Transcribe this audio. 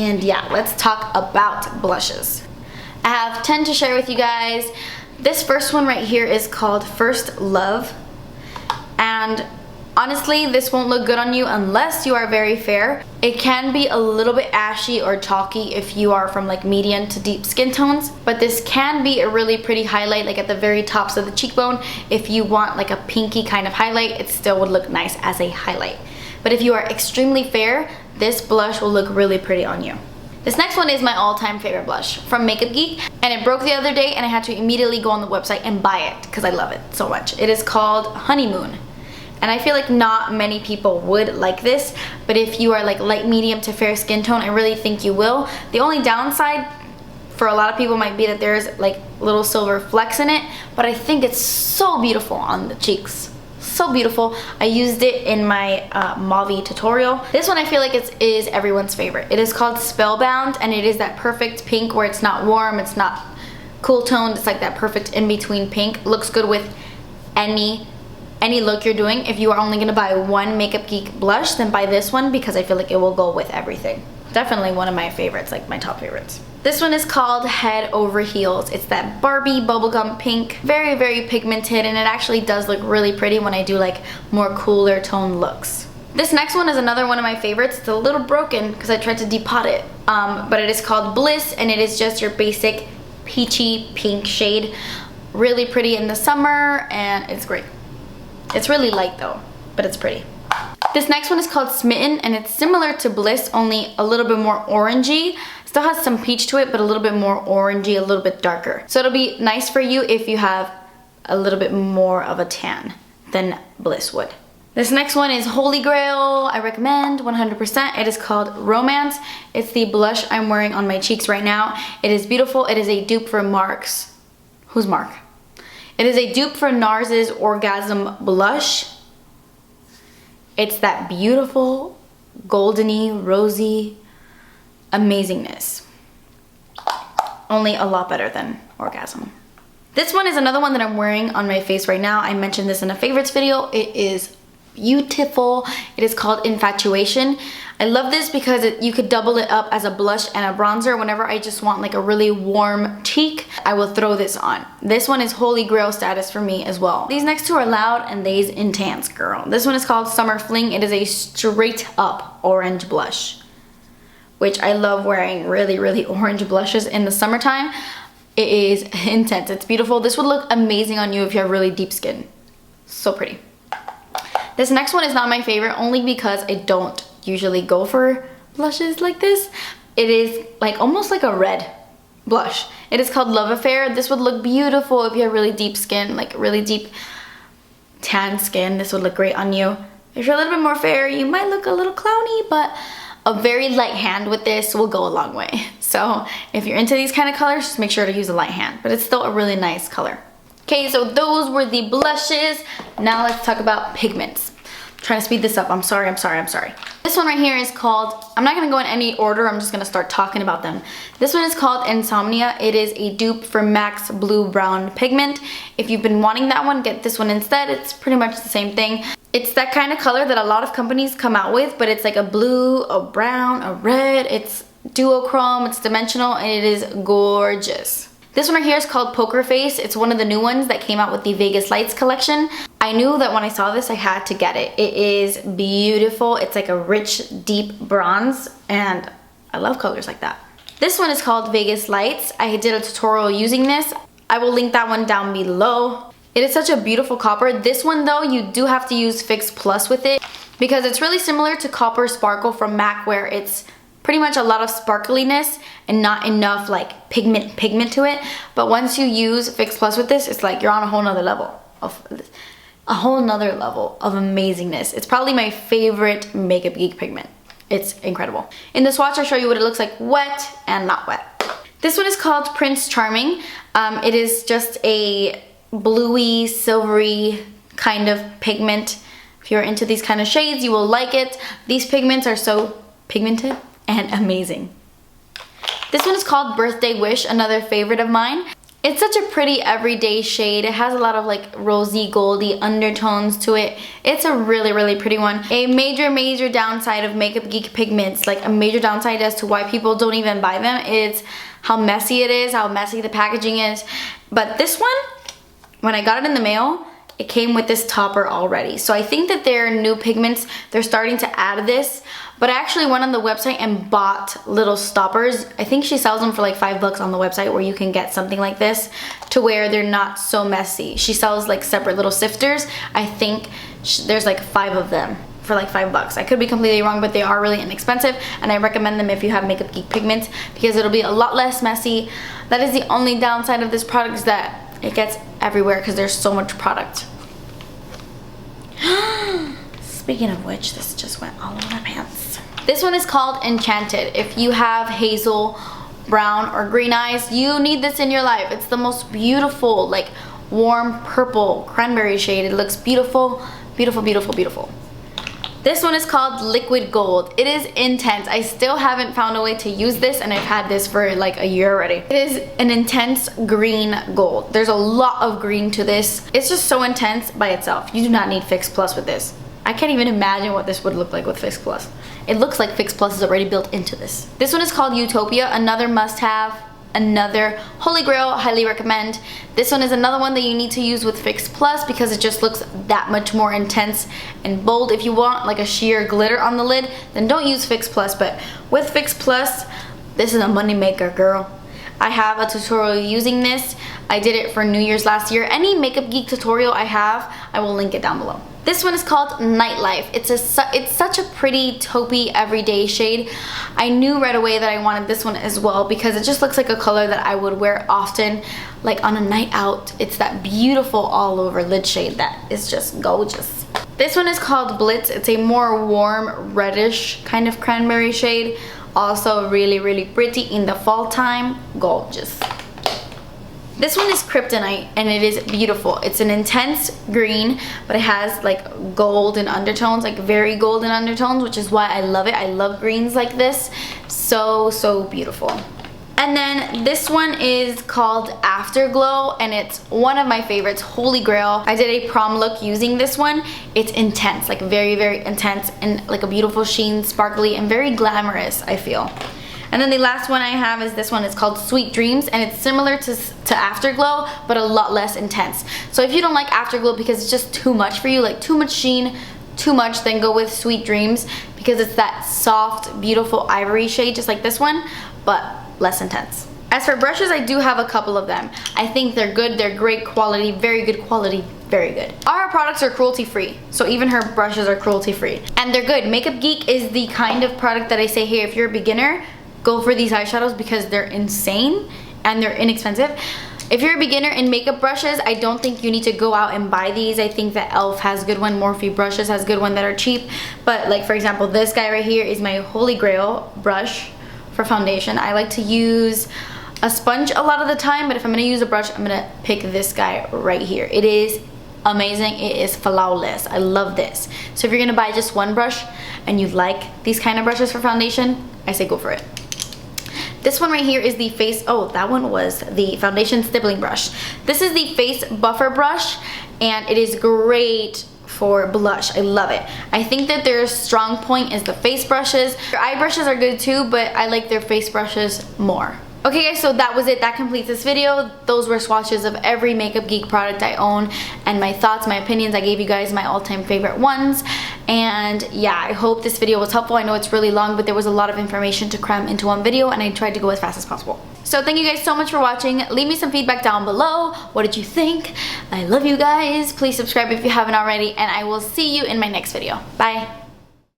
And yeah, let's talk about blushes. I have 10 to share with you guys. This first one right here is called First Love. And honestly, this won't look good on you unless you are very fair. It can be a little bit ashy or chalky if you are from like medium to deep skin tones, but this can be a really pretty highlight like at the very tops of the cheekbone. If you want like a pinky kind of highlight, it still would look nice as a highlight. But if you are extremely fair, this blush will look really pretty on you. This next one is my all-time favorite blush from Makeup Geek, and it broke the other day and I had to immediately go on the website and buy it because I love it so much. It is called Honeymoon. And I feel like not many people would like this, but if you are like light medium to fair skin tone, I really think you will. The only downside for a lot of people might be that there's like little silver flecks in it, but I think it's so beautiful on the cheeks. So beautiful. I used it in my Mauve tutorial. This one I feel like is everyone's favorite. It is called Spellbound, and it is that perfect pink where it's not warm, it's not cool toned, it's like that perfect in-between pink. Looks good with any look you're doing. If you are only gonna buy one Makeup Geek blush, then buy this one because I feel like it will go with everything. Definitely one of my favorites, like my top favorites. This one is called Head Over Heels. It's that Barbie bubblegum pink. Very, very pigmented, and it actually does look really pretty when I do like more cooler tone looks. This next one is another one of my favorites. It's a little broken because I tried to depot it. But it is called Bliss, and it is just your basic peachy pink shade. Really pretty in the summer, and it's great. It's really light though, but it's pretty. This next one is called Smitten, and it's similar to Bliss, only a little bit more orangey. Still has some peach to it, but a little bit more orangey, a little bit darker. So it'll be nice for you if you have a little bit more of a tan than Bliss would. This next one is Holy Grail. I recommend 100%. It is called Romance. It's the blush I'm wearing on my cheeks right now. It is beautiful. It is a dupe for Mark's. Who's Mark? It is a dupe for NARS's Orgasm blush. It's that beautiful, goldeny, rosy amazingness. Only a lot better than Orgasm. This one is another one that I'm wearing on my face right now. I mentioned this in a favorites video. It is beautiful. It is called Infatuation. I love this because you could double it up as a blush and a bronzer. Whenever I just want like a really warm cheek, I will throw this on. This one is Holy Grail status for me as well. These next two are loud and they's intense, girl. This one is called Summer Fling. It is a straight up orange blush, which I love wearing really, really orange blushes in the summertime. It is intense. It's beautiful. This would look amazing on you if you have really deep skin. So pretty. This next one is not my favorite only because I don't usually go for blushes like this. It is like almost like a red blush. It is called Love Affair. This would look beautiful if you have really deep skin, like really deep tan skin. This would look great on you. If you're a little bit more fair, you might look a little clowny, but a very light hand with this will go a long way. So if you're into these kind of colors, just make sure to use a light hand, but it's still a really nice color. Okay, so those were the blushes. Now let's talk about pigments. I'm trying to speed this up. I'm sorry. This one right here is called, I'm not gonna go in any order, I'm just gonna start talking about them. This one is called Insomnia. It is a dupe for MAC's Blue Brown Pigment. If you've been wanting that one, get this one instead. It's pretty much the same thing. It's that kind of color that a lot of companies come out with, but it's like a blue, a brown, a red. It's duochrome, it's dimensional, and it is gorgeous. This one right here is called Poker Face. It's one of the new ones that came out with the Vegas Lights collection. I knew that when I saw this, I had to get it. It is beautiful. It's like a rich, deep bronze, and I love colors like that. This one is called Vegas Lights. I did a tutorial using this. I will link that one down below. It is such a beautiful copper. This one though, you do have to use Fix Plus with it because it's really similar to Copper Sparkle from MAC, where it's pretty much a lot of sparkliness and not enough like pigment to it. But once you use Fix Plus with this, it's like you're on a whole nother level of amazingness. It's probably my favorite Makeup Geek pigment. It's incredible. In the swatch, I'll show you what it looks like wet and not wet. This one is called Prince Charming. It is just a bluey, silvery kind of pigment. If you're into these kind of shades, you will like it. These pigments are so pigmented and amazing. This one is called Birthday Wish, another favorite of mine. It's such a pretty everyday shade. It has a lot of like rosy goldy undertones to it. It's a really, really pretty one. A major downside of Makeup Geek pigments, like a major downside as to why people don't even buy them, is how messy it is, how messy the packaging is. But this one, when I got it in the mail, it came with this topper already. So I think that their new pigments, they're starting to add this. But I actually went on the website and bought little stoppers. I think she sells them for like $5 on the website, where you can get something like this to where they're not so messy. She sells like separate little sifters. I think there's like 5 of them for like $5. I could be completely wrong, but they are really inexpensive, and I recommend them if you have Makeup Geek pigments because it'll be a lot less messy. That is the only downside of this product, is that it gets everywhere because there's so much product. Speaking of which, this just went all over my pants. This one is called Enchanted. If you have hazel, brown, or green eyes, you need this in your life. It's the most beautiful, like warm purple cranberry shade. It looks beautiful, beautiful, beautiful, beautiful. This one is called Liquid Gold. It is intense. I still haven't found a way to use this, and I've had this for like a year already. It is an intense green gold. There's a lot of green to this. It's just so intense by itself. You do not need Fix Plus with this. I can't even imagine what this would look like with Fix Plus. It looks like Fix Plus is already built into this. This one is called Utopia, another must-have, another holy grail, highly recommend. This one is another one that you need to use with Fix Plus because it just looks that much more intense and bold. If you want like a sheer glitter on the lid, then don't use Fix Plus, but with Fix Plus, this is a money maker, girl. I have a tutorial using this. I did it for New Year's last year. Any Makeup Geek tutorial I have, I will link it down below. This one is called Nightlife. It's such a pretty taupey everyday shade. I knew right away that I wanted this one as well because it just looks like a color that I would wear often, like on a night out. It's that beautiful all over lid shade that is just gorgeous. This one is called Blitz. It's a more warm reddish kind of cranberry shade. Also really, really pretty in the fall time. Gorgeous. This one is Kryptonite, and it is beautiful. It's an intense green, but it has like golden undertones, like very golden undertones, which is why I love it. I love greens like this. So, so beautiful. And then this one is called Afterglow, and it's one of my favorites, holy grail. I did a prom look using this one. It's intense, like very, very intense, and like a beautiful sheen, sparkly, and very glamorous, I feel. And then the last one I have is this one. It's called Sweet Dreams, and it's similar to Afterglow, but a lot less intense. So if you don't like Afterglow because it's just too much for you, like too much sheen, too much, then go with Sweet Dreams because it's that soft, beautiful ivory shade, just like this one, but less intense. As for brushes, I do have a couple of them. I think they're good, they're great quality, very good quality, very good. All her products are cruelty free, so even her brushes are cruelty free. And they're good. Makeup Geek is the kind of product that I say, hey, if you're a beginner, go for these eyeshadows because they're insane and they're inexpensive. If you're a beginner in makeup brushes, I don't think you need to go out and buy these. I think that e.l.f. has good one, Morphe brushes has good one that are cheap. But like for example, this guy right here is my holy grail brush for foundation. I like to use a sponge a lot of the time, but if I'm gonna use a brush, I'm gonna pick this guy right here. It is amazing, it is flawless. I love this. So if you're gonna buy just one brush and you like these kind of brushes for foundation, I say go for it. This one right here is the face, oh, that one was the foundation stippling brush. This is the face buffer brush, and it is great for blush. I love it. I think that their strong point is the face brushes. Their eye brushes are good too, but I like their face brushes more. Okay guys, so that was it. That completes this video. Those were swatches of every Makeup Geek product I own and my thoughts, my opinions. I gave you guys my all-time favorite ones. And yeah, I hope this video was helpful. I know it's really long, but there was a lot of information to cram into one video and I tried to go as fast as possible. So thank you guys so much for watching. Leave me some feedback down below. What did you think? I love you guys. Please subscribe if you haven't already, and I will see you in my next video. Bye.